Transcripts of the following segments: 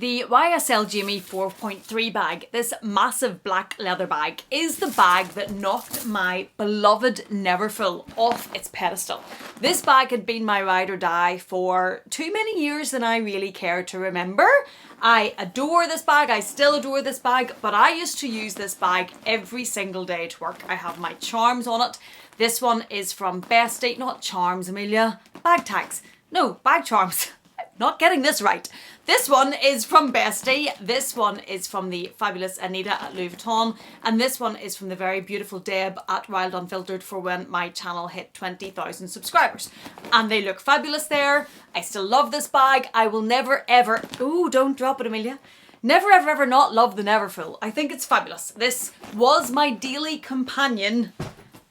The YSL Jamie 4.3 bag, this massive black leather bag, is the bag that knocked my beloved Neverfull off its pedestal. This bag had been my ride or die for too many years than I really care to remember. I adore this bag, I still adore this bag, but I used to use this bag every single day to work. I have my charms on it. This one is from Bestie, not charms, Amelia, bag tags. No, bag charms. Not getting this right. This one is from Bestie, this one is from the fabulous Anita at Louis Vuitton, and this one is from the very beautiful Deb at Wild Unfiltered for when my channel hit 20,000 subscribers. And they look fabulous there. I still love this bag. I will never ever, ooh, don't drop it, Amelia. Never ever ever not love the Neverfull. I think it's fabulous. This was my daily companion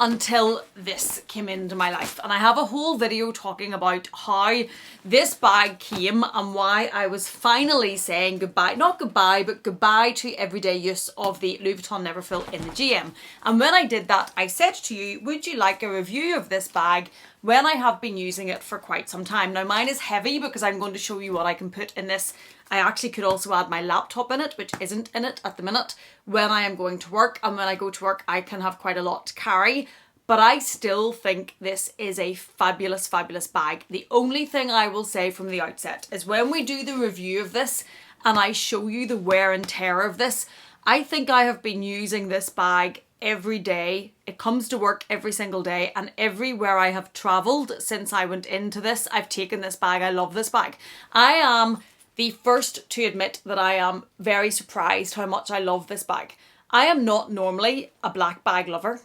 until this came into my life, and I have a whole video talking about how this bag came and why I was finally saying goodbye, not goodbye, but goodbye to everyday use of the Louis Vuitton Neverfull in the GM. And when I did that, I said to you, would you like a review of this bag when I have been using it for quite some time? Now mine is heavy because I'm going to show you what I can put in this. I actually could also add my laptop in it, which isn't in it at the minute, when I am going to work. And when I go to work, I can have quite a lot to carry. But I still think this is a fabulous, fabulous bag. The only thing I will say from the outset is when we do the review of this and I show you the wear and tear of this, I think I have been using this bag every day. It comes to work every single day, and everywhere I have travelled since I went into this, I've taken this bag. I love this bag. I am the first to admit that I am very surprised how much I love this bag. I am not normally a black bag lover.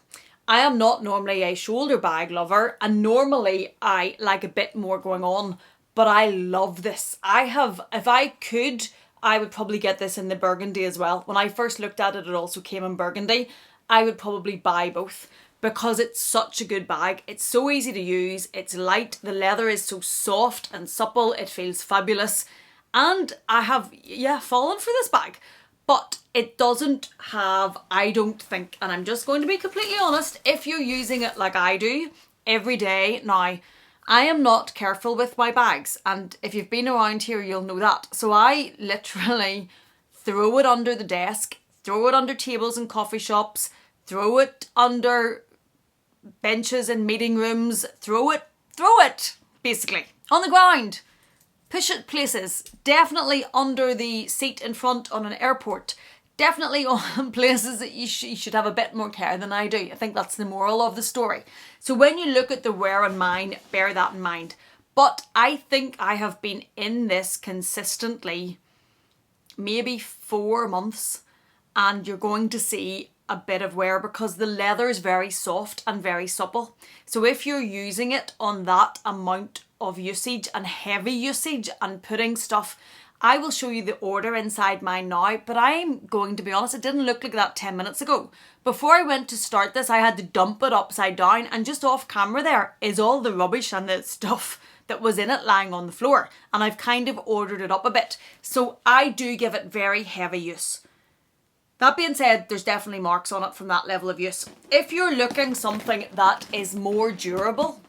I am not normally a shoulder bag lover, and normally I like a bit more going on, but I love this. If I could, I would probably get this in the burgundy as well. When I first looked at it, it also came in burgundy. I would probably buy both because it's such a good bag. It's so easy to use, it's light, the leather is so soft and supple, it feels fabulous. And I have, fallen for this bag. But it doesn't have, I don't think, and I'm just going to be completely honest, if you're using it like I do every day now, I am not careful with my bags. And if you've been around here, you'll know that. So I literally throw it under the desk, throw it under tables in coffee shops, throw it under benches in meeting rooms, throw it, basically, on the ground. Push it places, definitely under the seat in front on an airport, definitely on places that you should have a bit more care than I do. I think that's the moral of the story. So when you look at the wear on mine, bear that in mind. But I think I have been in this consistently maybe 4 months, and you're going to see a bit of wear because the leather is very soft and very supple. So if you're using it on that amount of usage and heavy usage and putting stuff, I will show you the order inside mine now, but I'm going to be honest, it didn't look like that 10 minutes ago. Before I went to start this, I had to dump it upside down, and just off camera there is all the rubbish and the stuff that was in it lying on the floor, and I've kind of ordered it up a bit. So I do give it very heavy use. That being said, there's definitely marks on it from that level of use. If you're looking something that is more durable,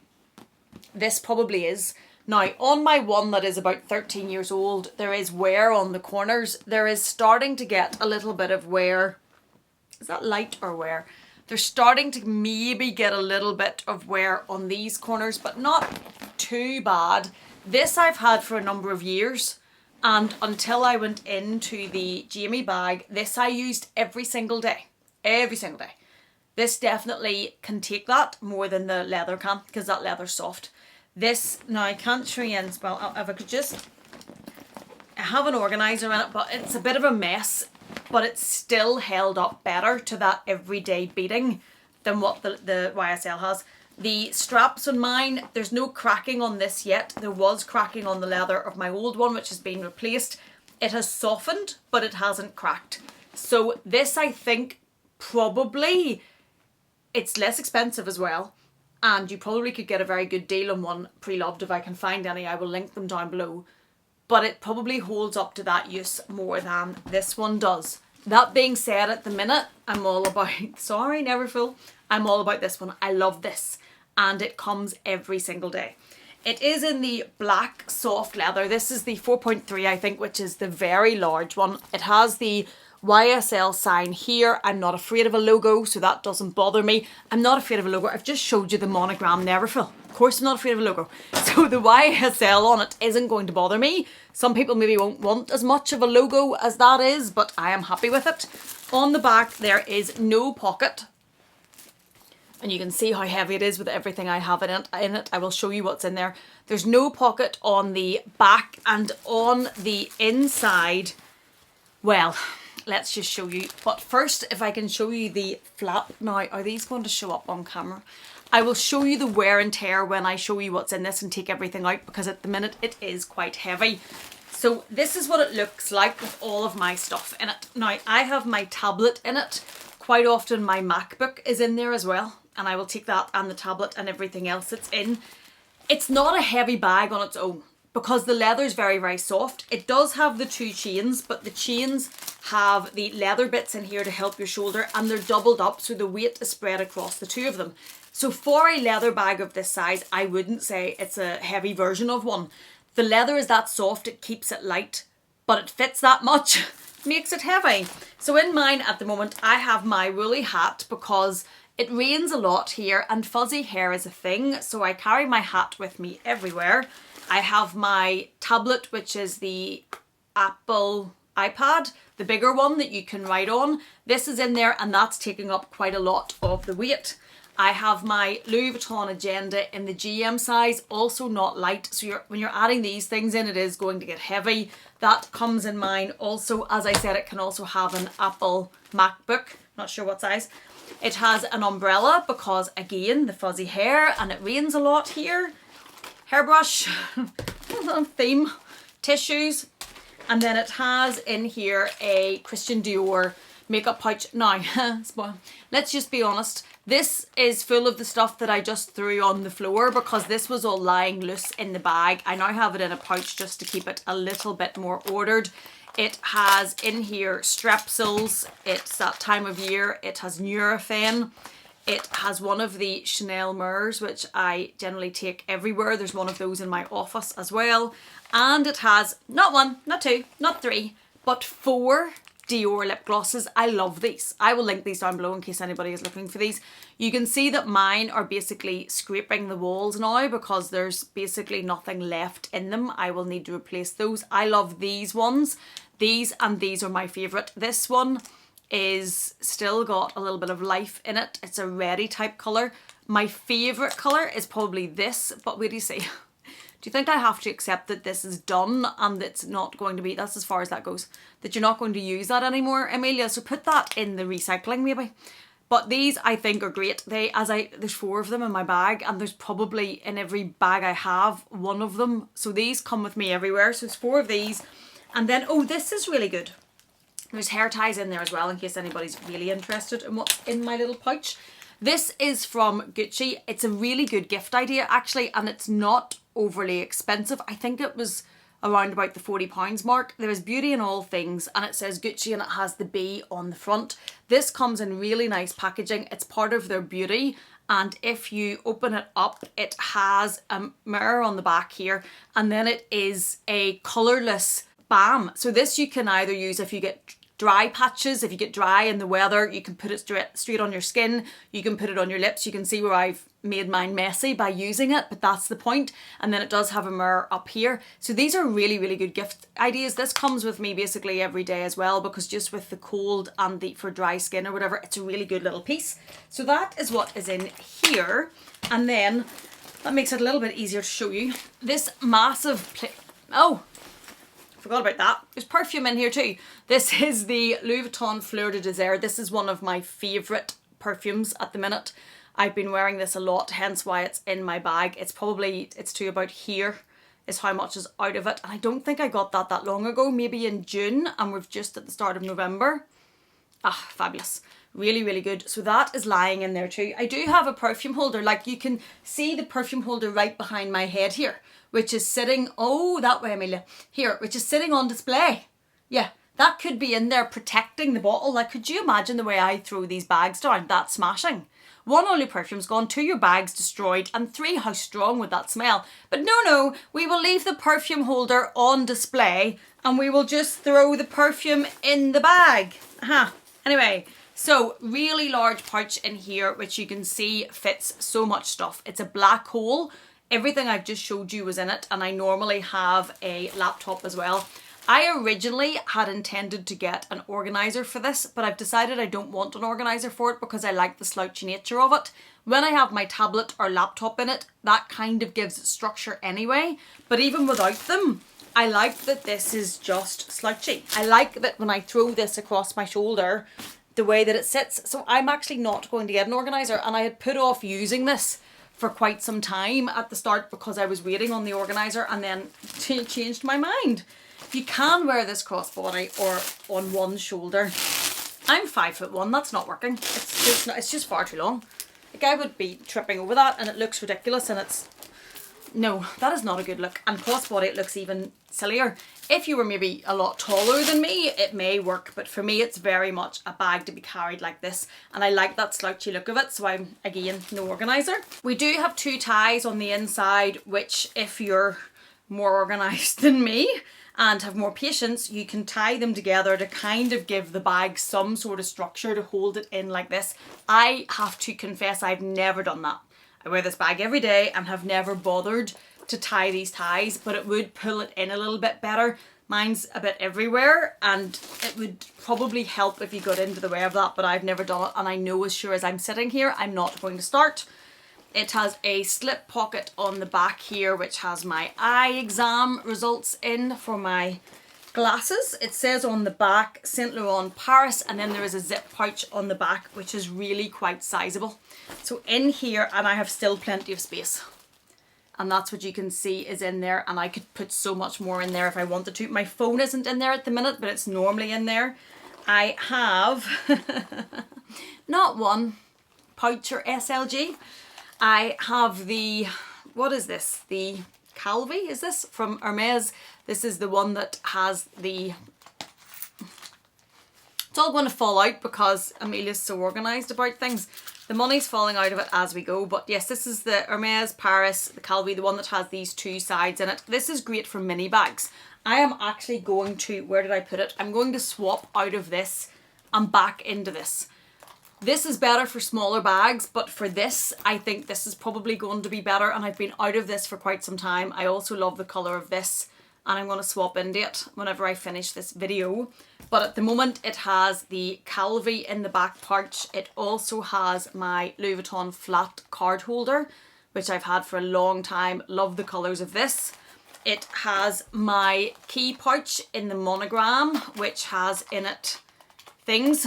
this probably is. Now, on my one that is about 13 years old, there is wear on the corners. There is starting to get a little bit of wear. Is that light or wear? They're starting to maybe get a little bit of wear on these corners, but not too bad. This I've had for a number of years. And until I went into the Jamie bag, this I used every single day. Every single day. This definitely can take that more than the leather can, because that leather's soft. This, now I can't show you in, well, if I could just, I have an organiser in it, but it's a bit of a mess, but it's still held up better to that everyday beating than what the YSL has. The straps on mine, there's no cracking on this yet. There was cracking on the leather of my old one, which has been replaced. It has softened, but it hasn't cracked. So this, I think, probably, it's less expensive as well. And you probably could get a very good deal on one Preloved if I can find any. I will link them down below. But it probably holds up to that use more than this one does. That being said, at the minute, I'm all about, sorry, Neverfull, I'm all about this one. I love this. And it comes every single day. It is in the black soft leather. This is the 4.3, I think, which is the very large one. It has the YSL sign here. I'm not afraid of a logo, so that doesn't bother me. I'm not afraid of a logo. I've just showed you the monogram Neverfull. Of course I'm not afraid of a logo. So the YSL on it isn't going to bother me. Some people maybe won't want as much of a logo as that is, but I am happy with it. On the back there is no pocket. And you can see how heavy it is with everything I have in it. I will show you what's in there. There's no pocket on the back, and on the inside, well, let's just show you. But first, if I can show you the flap. Now, are these going to show up on camera? I will show you the wear and tear when I show you what's in this and take everything out, because at the minute it is quite heavy. So this is what it looks like with all of my stuff in it. Now, I have my tablet in it. Quite often my MacBook is in there as well, and I will take that and the tablet and everything else that's in. It's not a heavy bag on its own because the leather is very, very soft. It does have the 2 chains, but the chains have the leather bits in here to help your shoulder, and they're doubled up so the weight is spread across the 2 of them. So for a leather bag of this size, I wouldn't say it's a heavy version of one. The leather is that soft, it keeps it light, but it fits that much, makes it heavy. So in mine at the moment, I have my woolly hat because it rains a lot here and fuzzy hair is a thing, so I carry my hat with me everywhere. I have my tablet, which is the Apple iPad, the bigger one that you can write on. This is in there and that's taking up quite a lot of the weight. I have my Louis Vuitton agenda in the GM size, also not light. So when you're adding these things in, it is going to get heavy. That comes in mine. Also, as I said, it can also have an Apple MacBook, not sure what size. It has an umbrella because, again, the fuzzy hair, and it rains a lot here. Hairbrush, theme, tissues. And then it has in here a Christian Dior makeup pouch. Now, let's just be honest. This is full of the stuff that I just threw on the floor because this was all lying loose in the bag. I now have it in a pouch just to keep it a little bit more ordered. It has in here strepsils. It's that time of year. It has Nurofen. It has one of the Chanel mirrors, which I generally take everywhere. There's one of those in my office as well. And it has not 1, not 2, not 3, but 4 Dior lip glosses. I love these. I will link these down below in case anybody is looking for these. You can see that mine are basically scraping the walls now because there's basically nothing left in them. I will need to replace those. I love these ones. These and these are my favourite. This one is still got a little bit of life in it. It's a reddy type colour. My favourite colour is probably this, but wait do you see? Do you think I have to accept that this is done and it's not going to be, that's as far as that goes, that you're not going to use that anymore, Amelia? So put that in the recycling maybe. But these I think are great. There's 4 of them in my bag, and there's probably in every bag I have one of them. So these come with me everywhere. So it's 4 of these. And then, oh, this is really good. There's hair ties in there as well in case anybody's really interested in what's in my little pouch. This is from Gucci. It's a really good gift idea actually, and it's not overly expensive. I think it was around about the £40 mark. There is beauty in all things, and it says Gucci and it has the B on the front. This comes in really nice packaging. It's part of their beauty, and if you open it up, it has a mirror on the back here, and then it is a colourless balm. So this you can either use if you get dry patches, if you get dry in the weather, you can put it straight on your skin, you can put it on your lips. You can see where I've made mine messy by using it, but that's the point. And then it does have a mirror up here. So these are really, really good gift ideas. This comes with me basically every day as well, because just with the cold and for dry skin or whatever, it's a really good little piece. So that is what is in here. And then that makes it a little bit easier to show you. This massive forgot about that. There's perfume in here too. This is the Louis Vuitton Fleur de Désert. This is one of my favourite perfumes at the minute. I've been wearing this a lot, hence why it's in my bag. It's to about here is how much is out of it. And I don't think I got that long ago, maybe in June, and we're just at the start of November. Ah, fabulous. Really, really good. So that is lying in there too. I do have a perfume holder. Like you can see the perfume holder right behind my head here, which is sitting, oh, that way, Amelia, here, which is sitting on display. Yeah, that could be in there protecting the bottle. Like, could you imagine the way I throw these bags down? That's smashing. 1, all your perfume's gone, 2, your bag's destroyed, and 3, how strong would that smell? But no, we will leave the perfume holder on display and we will just throw the perfume in the bag. Anyway, so really large pouch in here, which you can see fits so much stuff. It's a black hole. Everything I've just showed you was in it, and I normally have a laptop as well. I originally had intended to get an organizer for this, but I've decided I don't want an organizer for it because I like the slouchy nature of it. When I have my tablet or laptop in it, that kind of gives it structure anyway. But even without them, I like that this is just slouchy. I like that when I throw this across my shoulder, the way that it sits. So I'm actually not going to get an organizer, and I had put off using this for quite some time at the start because I was waiting on the organizer, and then changed my mind. You can wear this crossbody or on one shoulder. I'm 5'1", that's not working. It's just far too long. Like, I would be tripping over that, and it looks ridiculous, and no, that is not a good look. And crossbody, it looks even sillier. If you were maybe a lot taller than me, it may work, but for me it's very much a bag to be carried like this, and I like that slouchy look of it, so I'm, again, no organizer. We do have 2 ties on the inside, which if you're more organised than me and have more patience, you can tie them together to kind of give the bag some sort of structure to hold it in like this. I have to confess I've never done that. I wear this bag every day and have never bothered to tie these ties, but it would pull it in a little bit better. Mine's a bit everywhere, and it would probably help if you got into the way of that, but I've never done it, and I know as sure as I'm sitting here, I'm not going to start. It has a slip pocket on the back here, which has my eye exam results in for my glasses. It says on the back Saint Laurent Paris, and then there is a zip pouch on the back, which is really quite sizable. So in here, and I have still plenty of space, and that's what you can see is in there, and I could put so much more in there if I wanted to. My phone isn't in there at the minute, but it's normally in there. I have not one pouch or SLG. I have the, what is this? The Calvi, is this? From Hermes. This is the one that has the, it's all going to fall out because Amelia's so organised about things. The money's falling out of it as we go, but yes, this is the Hermes Paris, the Calvi, the one that has these 2 sides in it. This is great for mini bags. I am actually going to, where did I put it? I'm going to swap out of this and back into this. This is better for smaller bags, but for this, I think this is probably going to be better, and I've been out of this for quite some time. I also love the colour of this, and I'm going to swap into it whenever I finish this video. But at the moment, it has the Calvi in the back pouch. It also has my Louis Vuitton flat card holder, which I've had for a long time. Love the colours of this. It has my key pouch in the monogram, which has in it things.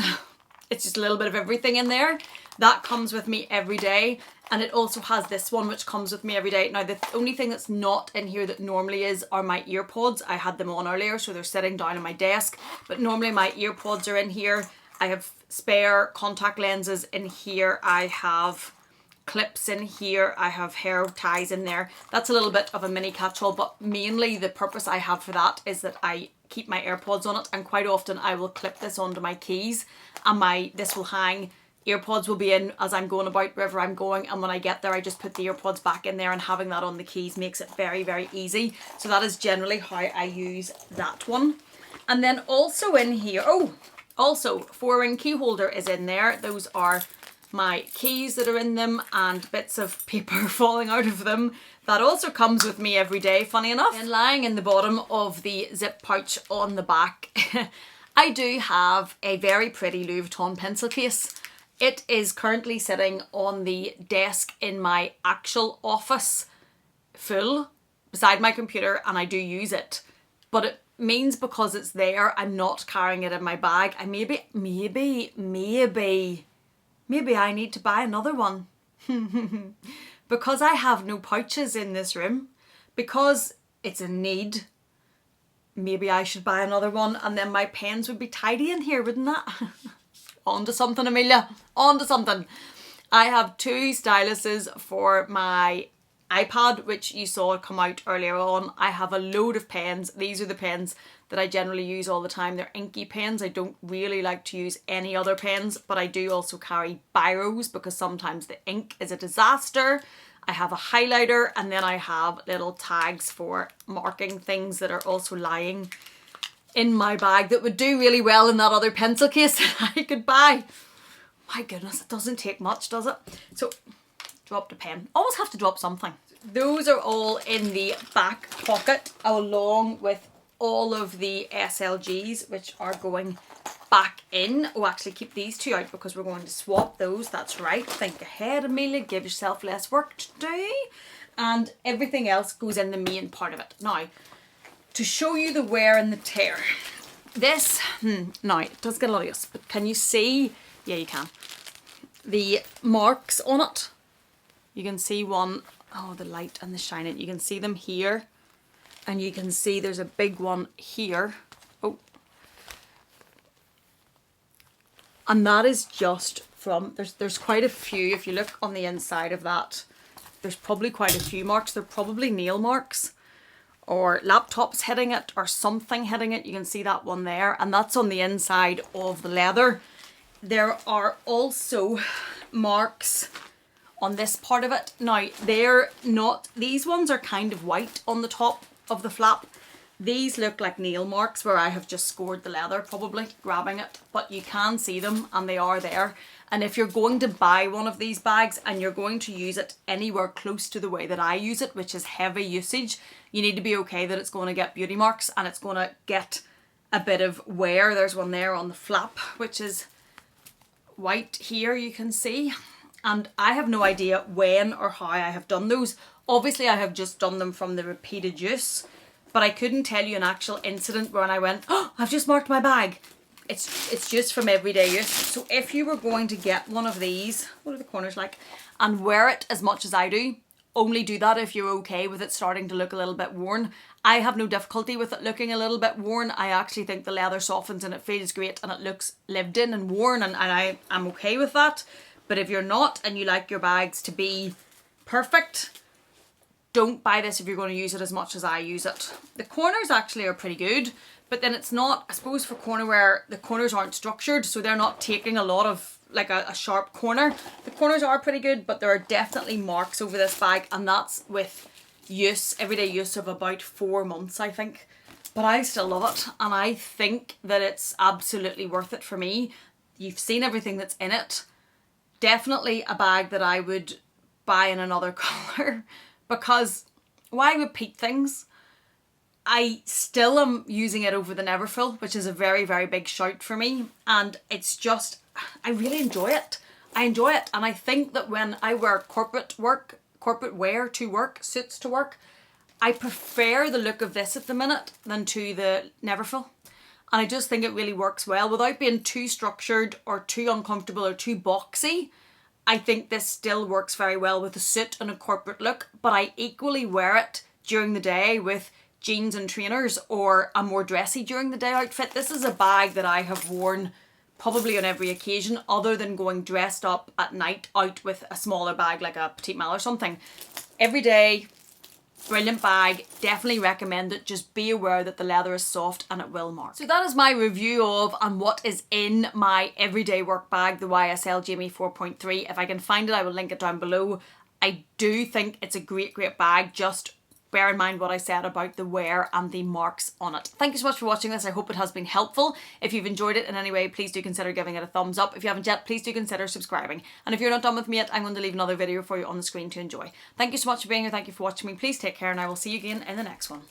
It's just a little bit of everything in there. That comes with me every day. And it also has this one, which comes with me every day. Now, the only thing that's not in here that normally is are my earpods. I had them on earlier, so they're sitting down on my desk. But normally my earpods are in here. I have spare contact lenses in here. I have clips in here. I have hair ties in there. That's a little bit of a mini catch-all, but mainly the purpose I have for that is that I keep my AirPods on it, and quite often I will clip this onto my keys, and this will hang. Earpods will be in as I'm going about wherever I'm going, and when I get there I just put the earpods back in there, and having that on the keys makes it very, very easy. So that is generally how I use that one. And then also in here, also 4-ring key holder is in there. Those are my keys that are in them and bits of paper falling out of them. That also comes with me every day, funny enough. And lying in the bottom of the zip pouch on the back, I do have a very pretty Louis Vuitton pencil case. It is currently sitting on the desk in my actual office, full, beside my computer, and I do use it. But it means because it's there, I'm not carrying it in my bag. I maybe I need to buy another one. Because I have no pouches in this room, because it's a need, maybe I should buy another one, and then my pens would be tidy in here, wouldn't that? On to something, Amelia. On to something. I have 2 styluses for my iPad, which you saw come out earlier on. I have a load of pens. These are the pens that I generally use all the time. They're inky pens. I don't really like to use any other pens, but I do also carry biros because sometimes the ink is a disaster. I have a highlighter, and then I have little tags for marking things that are also lying in my bag that would do really well in that other pencil case that I could buy. My goodness, it doesn't take much, does it? So, dropped a pen. Always have to drop something. Those are all in the back pocket, along with all of the SLGs, which are going back in. Oh, actually keep these two out because we're going to swap those. That's right. Think ahead, Amelia. Give yourself less work to do. And everything else goes in the main part of it. Now, to show you the wear and the tear. This, now, it does get a lot of use, but can you see? Yeah, you can. The marks on it. You can see one, oh, the light and the shine. You can see them here. And you can see there's a big one here. Oh. And that is just from, there's quite a few. If you look on the inside of that, there's probably quite a few marks. They're probably nail marks or laptops hitting it or something hitting it. You can see that one there. And that's on the inside of the leather. There are also marks on this part of it. Now, they're not, these ones are kind of white on the top of the flap. These look like nail marks where I have just scored the leather, probably grabbing it, but you can see them and they are there. And if you're going to buy one of these bags and you're going to use it anywhere close to the way that I use it, which is heavy usage, you need to be okay that it's going to get beauty marks and it's going to get a bit of wear. There's one there on the flap, which is white here, you can see. And I have no idea when or how I have done those. Obviously I have just done them from the repeated use, but I couldn't tell you an actual incident when I went, oh, I've just marked my bag. It's just from everyday use. So if you were going to get one of these, what are the corners like, and wear it as much as I do, only do that if you're okay with it starting to look a little bit worn. I have no difficulty with it looking a little bit worn. I actually think the leather softens and it feels great and it looks lived in and worn, and I'm okay with that. But if you're not and you like your bags to be perfect, don't buy this if you're going to use it as much as I use it. The corners actually are pretty good, but then it's not, I suppose for corner wear, the corners aren't structured, so they're not taking a lot of, like a sharp corner. The corners are pretty good, but there are definitely marks over this bag, and that's with use, everyday use of about 4 months, I think. But I still love it, and I think that it's absolutely worth it for me. You've seen everything that's in it. Definitely a bag that I would buy in another colour, because why repeat things? I still am using it over the Neverfull, which is a very, very big shout for me. And it's just, I really enjoy it. I enjoy it. And I think that when I wear corporate wear to work, suits to work, I prefer the look of this at the minute than to the Neverfull. And I just think it really works well without being too structured or too uncomfortable or too boxy. I think this still works very well with a suit and a corporate look, but I equally wear it during the day with jeans and trainers or a more dressy during the day outfit. This is a bag that I have worn probably on every occasion other than going dressed up at night out with a smaller bag like a petite malle or something. Every day, brilliant bag, definitely recommend it. Just be aware that the leather is soft and it will mark. So that is my review of and what is in my everyday work bag, the YSL Jamie 4.3. If I can find it, I will link it down below. I do think it's a great bag. Just bear in mind what I said about the wear and the marks on it. Thank you so much for watching this. I hope it has been helpful. If you've enjoyed it in any way, please do consider giving it a thumbs up. If you haven't yet, please do consider subscribing. And if you're not done with me yet, I'm going to leave another video for you on the screen to enjoy. Thank you so much for being here. Thank you for watching me. Please take care, and I will see you again in the next one.